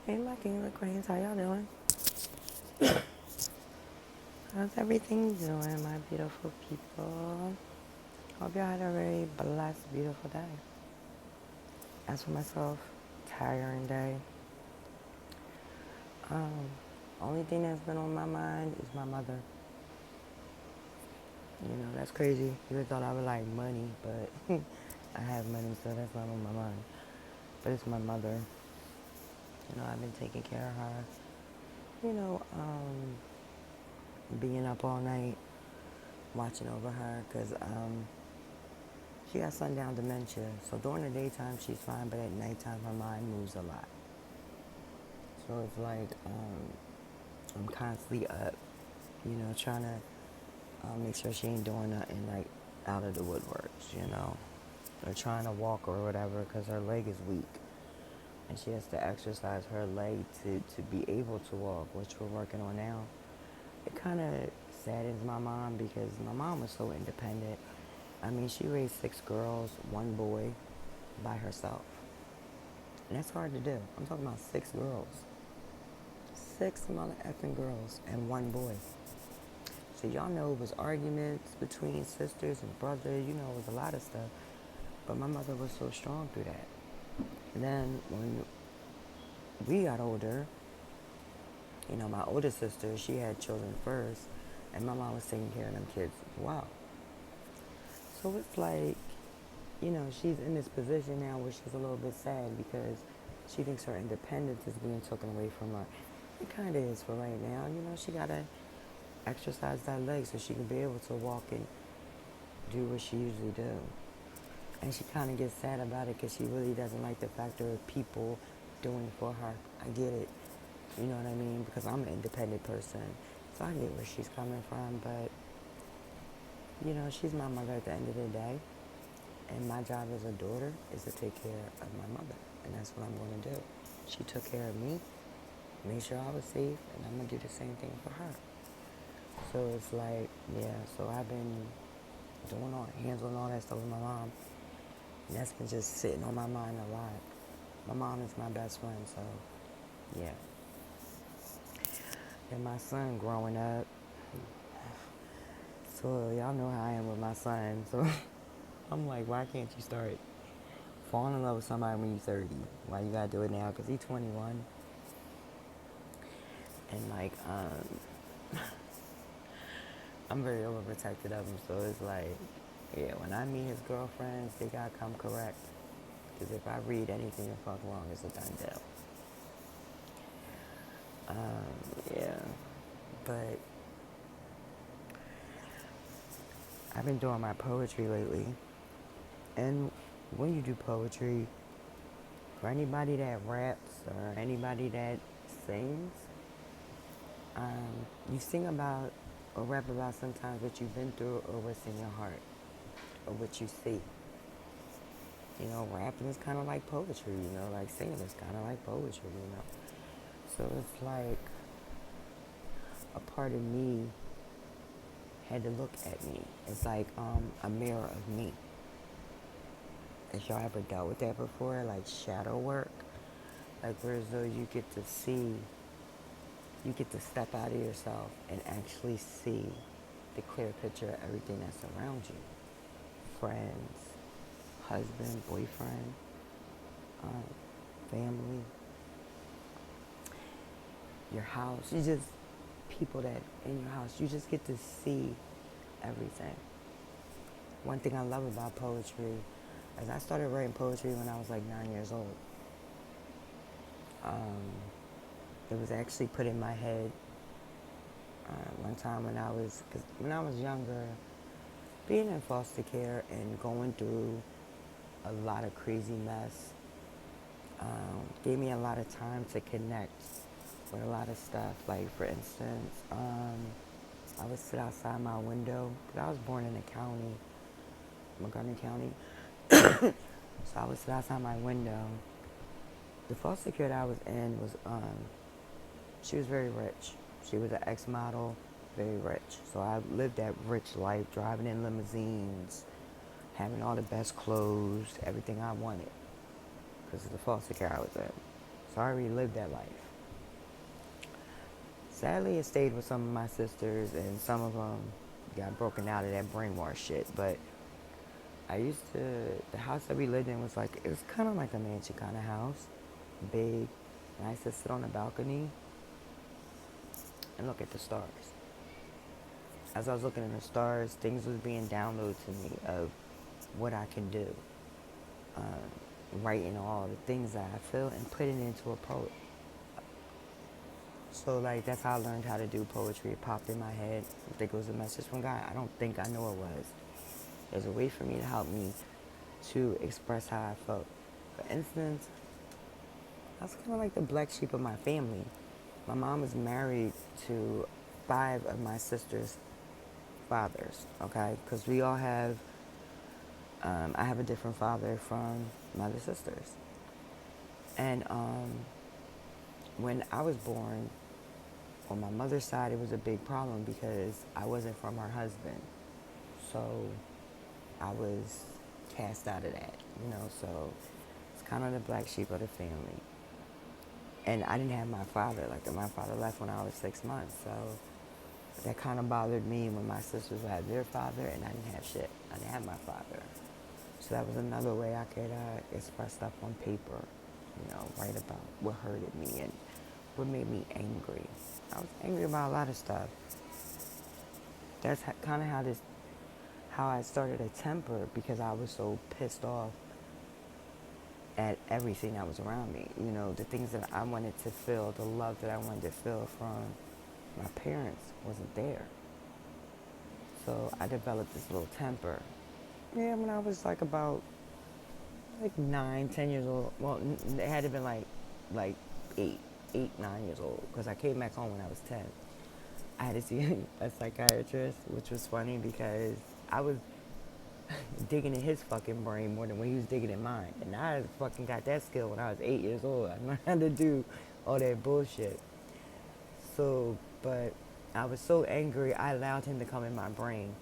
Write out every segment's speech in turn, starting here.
Hey, my kings and queens, how y'all doing? How's everything doing, my beautiful people? Hope y'all had a very blessed, beautiful day. As for myself, tiring day. Um, Only thing that's been on my mind is my mother. You know, that's crazy. You would thought I would like money, but I have money, so that's not on my mind. But it's my mother. You know, I've been taking care of her. You know, being up all night, watching over her, because she has sundown dementia, so during the daytime she's fine, but at nighttime her mind moves a lot. So it's like I'm constantly up, you know, trying to make sure she ain't doing nothing like out of the woodworks, you know, or trying to walk or whatever because her leg is weak. And she has to exercise her leg to be able to walk, which we're working on now. It kind of saddens my mom because my mom was so independent. I mean, she raised 6 girls, 1 boy by herself. And that's hard to do. I'm talking about 6 girls. 6 mother effing girls and 1 boy. So y'all know it was arguments between sisters and brothers. You know, it was a lot of stuff. But my mother was so strong through that. And then when we got older, you know, my older sister, she had children first. And my mom was taking care of them kids as well. So it's like, you know, she's in this position now where she's a little bit sad because she thinks her independence is being taken away from her. It kind of is for right now. You know, she got to exercise that leg so she can be able to walk and do what she usually do. And she kind of gets sad about it because she really doesn't like the fact there are people doing it for her. I get it. You know what I mean? Because I'm an independent person. So I get where she's coming from. But, you know, she's my mother at the end of the day. And my job as a daughter is to take care of my mother. And that's what I'm going to do. She took care of me, made sure I was safe, and I'm going to do the same thing for her. So it's like, yeah, so I've been handling all that stuff with my mom. And that's been just sitting on my mind a lot. My mom is my best friend, so yeah. And my son growing up, so y'all know how I am with my son. So I'm like, why can't you start falling in love with somebody when you're 30? Why you gotta do it now? Because he's 21. And like, I'm very overprotected of him, so it's like, yeah, when I meet his girlfriends, they gotta come correct. Because if I read anything the fuck wrong, it's a done deal. Yeah, but I've been doing my poetry lately. And when you do poetry, for anybody that raps or anybody that sings, you sing about or rap about sometimes what you've been through or what's in your heart or what you see. You know, rapping is kind of like poetry, you know, like singing is kind of like poetry, you know. So it's like a part of me had to look at me. It's like a mirror of me. If y'all ever dealt with that before, like shadow work, like whereas though you get to see, you get to step out of yourself and actually see the clear picture of everything that's around you. Friends, husband, boyfriend, family, your house. You just, people that in your house, you just get to see everything. One thing I love about poetry is I started writing poetry when I was like 9 years old. It was actually put in my head one time when I was younger, being in foster care and going through a lot of crazy mess gave me a lot of time to connect with a lot of stuff. Like, for instance, I would sit outside my window, because I was born in a county, Montgomery County. So I would sit outside my window. The foster care that I was in was, she was very rich. She was an ex-model, very rich. So I lived that rich life, driving in limousines, having all the best clothes, everything I wanted, because of the foster care I was in. So I already lived that life. Sadly, it stayed with some of my sisters, and some of them got broken out of that brainwash shit. But the house that we lived in was like, it was kind of like a mansion kind of house. Big. And I used to sit on the balcony and look at the stars. As I was looking at the stars, things was being downloaded to me of what I can do. Writing all the things that I feel and putting it into a poet. So like that's how I learned how to do poetry. It popped in my head. I think it was a message from God. I don't think I know it was. There's a way for me to help me to express how I felt. For instance, I was kind of like the black sheep of my family. My mom was married to 5 of my sister's fathers, okay? Because we all have, I have a different father from my other sisters. And when I was born, on my mother's side, it was a big problem because I wasn't from her husband. So I was cast out of that, so it's kind of the black sheep of the family. And I didn't have my father. Like, my father left when I was 6 months. So that kind of bothered me when my sisters had their father and I didn't have shit. I didn't have my father. So that was another way I could express stuff on paper, write about what hurted me and what made me angry. I was angry about a lot of stuff. That's kind of how I started a temper, because I was so pissed off at everything that was around me. The things that I wanted to feel, the love that I wanted to feel from my parents wasn't there. So I developed this little temper. Yeah, when I was about 9, 10 years old. Well, it had to been like 8, 9 years old, because I came back home when I was 10. I had to see a psychiatrist, which was funny because I was digging in his fucking brain more than when he was digging in mine. And I fucking got that skill when I was 8 years old. I learned how to do all that bullshit. So, but I was so angry, I allowed him to come in my brain.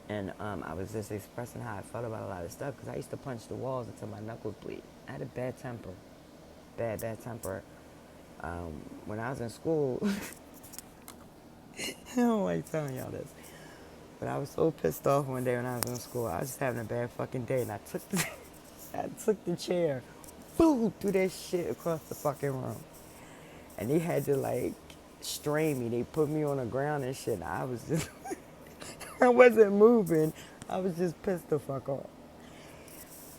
And I was just expressing how I felt about a lot of stuff, because I used to punch the walls until my knuckles bleed. I had a bad temper. Bad temper. When I was in school, I don't like telling y'all this, but I was so pissed off one day when I was in school. I was just having a bad fucking day, and I took the chair, boom, threw that shit across the fucking room. And they had to strain me. They put me on the ground and shit. And I was just, I wasn't moving. I was just pissed the fuck off.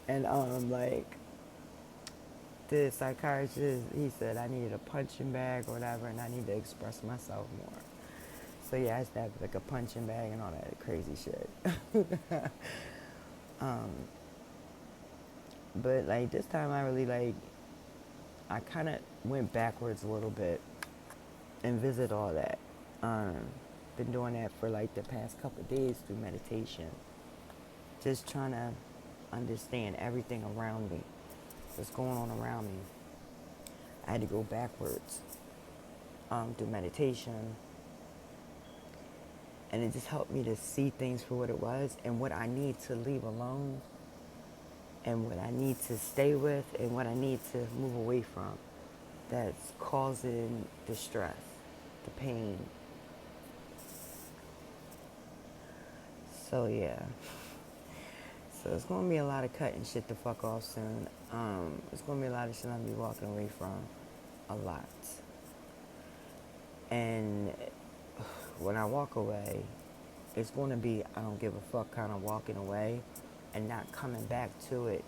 And the psychiatrist, he said I needed a punching bag or whatever, and I need to express myself more. So yeah, I used to have a punching bag and all that crazy shit. But this time I really I kind of went backwards a little bit and visit all that. Been doing that for the past couple of days through meditation. Just trying to understand everything around me, what's going on around me. I had to go backwards through meditation. And it just helped me to see things for what it was, and what I need to leave alone, and what I need to stay with, and what I need to move away from that's causing the stress, the pain. So yeah. So it's going to be a lot of cutting shit the fuck off soon. It's going to be a lot of shit I'm going to be walking away from. A lot. And when I walk away, it's going to be I don't give a fuck kind of walking away and not coming back to it.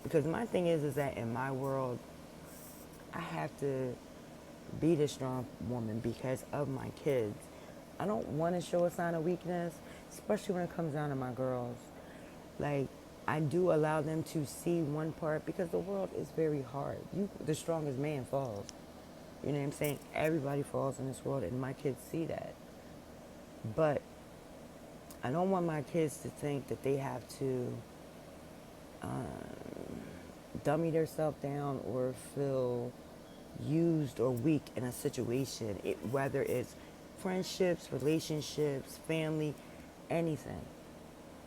Because my thing is that in my world, I have to be the strong woman because of my kids. I don't want to show a sign of weakness, especially when it comes down to my girls. I do allow them to see one part, because the world is very hard. The strongest man falls. You know what I'm saying? Everybody falls in this world, and my kids see that. But I don't want my kids to think that they have to dummy themselves down or feel used or weak in a situation, whether it's friendships, relationships, family, anything.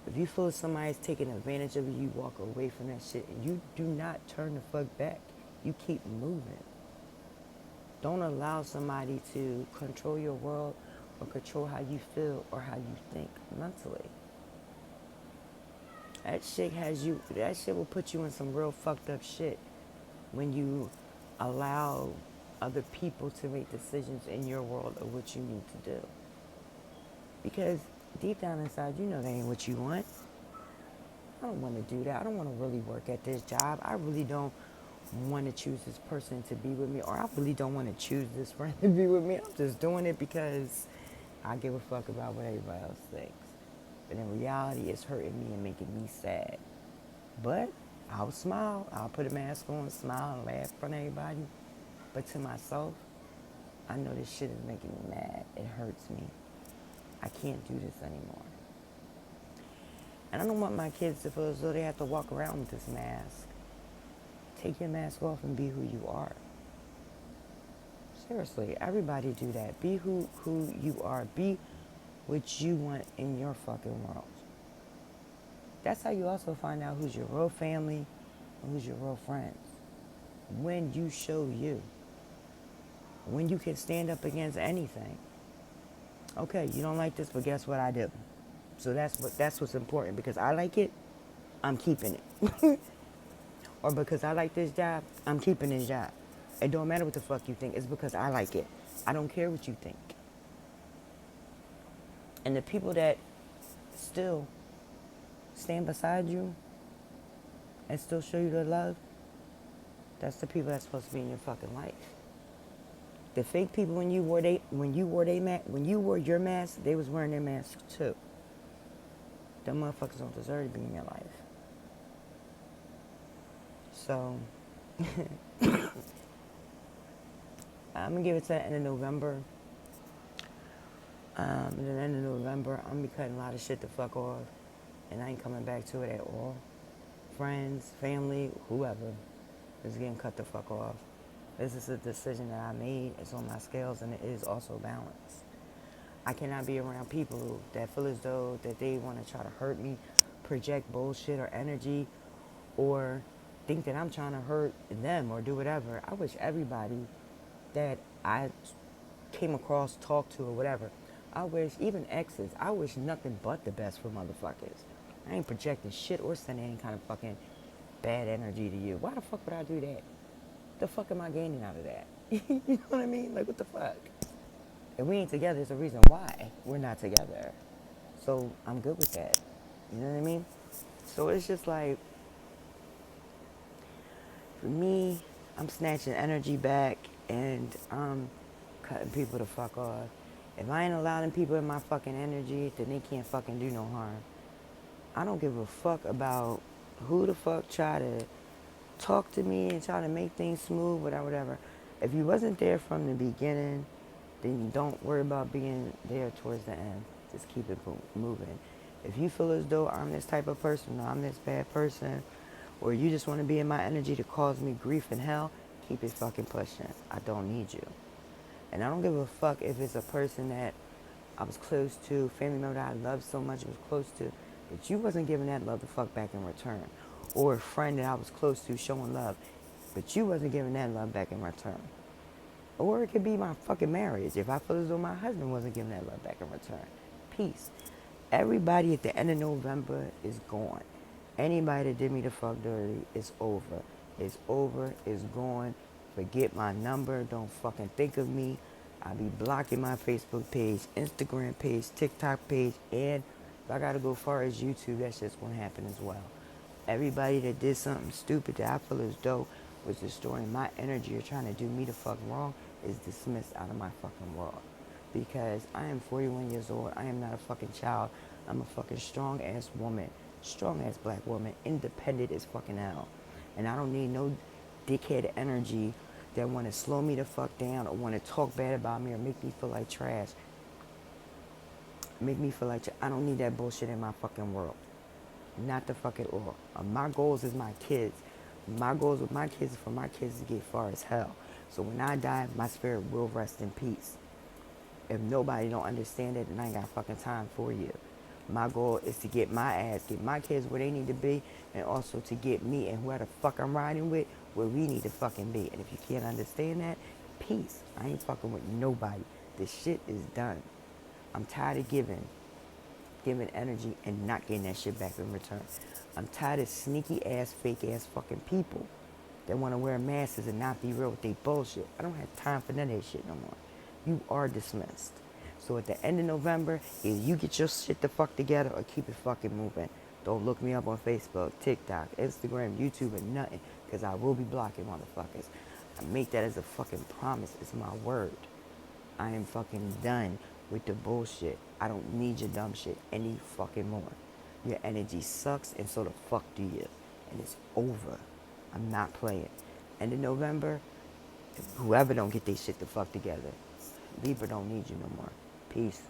If you feel somebody's taking advantage of you, you walk away from that shit, and you do not turn the fuck back. You keep moving. Don't allow somebody to control your world or control how you feel or how you think mentally. That shit will put you in some real fucked up shit when you allow other people to make decisions in your world of what you need to do. Because deep down inside, you know that ain't what you want. I don't want to do that. I don't want to really work at this job. I really don't want to choose this person to be with me, or I really don't want to choose this friend to be with me. I'm just doing it because I give a fuck about what everybody else thinks. But in reality, it's hurting me and making me sad. But I'll smile. I'll put a mask on, smile, and laugh in front of everybody. But to myself, I know this shit is making me mad. It hurts me. I can't do this anymore. And I don't want my kids to feel as though they have to walk around with this mask. Take your mask off and be who you are. Seriously, everybody do that. Be who you are. Be what you want in your fucking world. That's how you also find out who's your real family and who's your real friends. When you show you. When you can stand up against anything. Okay, you don't like this, but guess what I do? So that's what's important. Because I like it, I'm keeping it. Or because I like this job, I'm keeping this job. It don't matter what the fuck you think. It's because I like it. I don't care what you think. And the people that still stand beside you and still show you their love, that's the people that's supposed to be in your fucking life. The fake people when you wore your mask, they was wearing their mask too. Them motherfuckers don't deserve to be in your life. So I'm gonna give it to the end of November. At the end of November, I'm gonna be cutting a lot of shit the fuck off, and I ain't coming back to it at all. Friends, family, whoever is getting cut the fuck off. This is a decision that I made. It's on my scales, and it is also balanced. I cannot be around people that feel as though that they want to try to hurt me, project bullshit or energy, or think that I'm trying to hurt them or do whatever. I wish everybody that I came across, talked to, or whatever, I wish, even exes, I wish nothing but the best for motherfuckers. I ain't projecting shit or sending any kind of fucking bad energy to you. Why the fuck would I do that? The fuck am I gaining out of that? You know what I mean? Like, what the fuck? If we ain't together, there's a reason why we're not together. So I'm good with that. You know what I mean? So it's just like, for me, I'm snatching energy back and I'm cutting people the fuck off. If I ain't allowing people in my fucking energy, then they can't fucking do no harm. I don't give a fuck about who the fuck try to talk to me and try to make things smooth, whatever. If you wasn't there from the beginning, then you don't worry about being there towards the end. Just keep it moving. If you feel as though I'm this type of person, or I'm this bad person, or you just want to be in my energy to cause me grief and hell, keep it fucking pushing. I don't need you. And I don't give a fuck if it's a person that I was close to, family member that I loved so much, was close to, but you wasn't giving that love the fuck back in return. Or a friend that I was close to showing love, but you wasn't giving that love back in return. Or it could be my fucking marriage. If I feel as though my husband wasn't giving that love back in return. Peace. Everybody at the end of November is gone. Anybody that did me the fuck dirty, it's over. It's over. It's gone. Forget my number. Don't fucking think of me. I'll be blocking my Facebook page, Instagram page, TikTok page, and if I gotta go far as YouTube, that's just gonna happen as well. Everybody that did something stupid that I feel as though was destroying my energy or trying to do me the fuck wrong is dismissed out of my fucking world. Because I am 41 years old. I am not a fucking child. I'm a fucking strong ass woman. Strong ass black woman. Independent as fucking hell. And I don't need no dickhead energy that want to slow me the fuck down or want to talk bad about me or make me feel like trash. Make me feel like I don't need that bullshit in my fucking world. Not the fuck at all. My goals is my kids. My goals with my kids is for my kids to get far as hell. So when I die, my spirit will rest in peace. If nobody don't understand it, then I ain't got fucking time for you. My goal is to get my ass, get my kids where they need to be, and also to get me and whoever the fuck I'm riding with where we need to fucking be. And if you can't understand that, peace. I ain't fucking with nobody. This shit is done. I'm tired of giving energy and not getting that shit back in return. I'm tired of sneaky ass, fake ass fucking people that want to wear masks and not be real with their bullshit. I don't have time for none of that shit no more. You are dismissed. So at the end of November, either you get your shit the fuck together or keep it fucking moving. Don't look me up on Facebook, TikTok, Instagram, YouTube, and nothing, because I will be blocking motherfuckers. I make that as a fucking promise. It's my word. I am fucking done with the bullshit. I don't need your dumb shit any fucking more. Your energy sucks, and so the fuck do you. And it's over. I'm not playing. End of November, whoever don't get their shit the fuck together, Libra don't need you no more. Peace.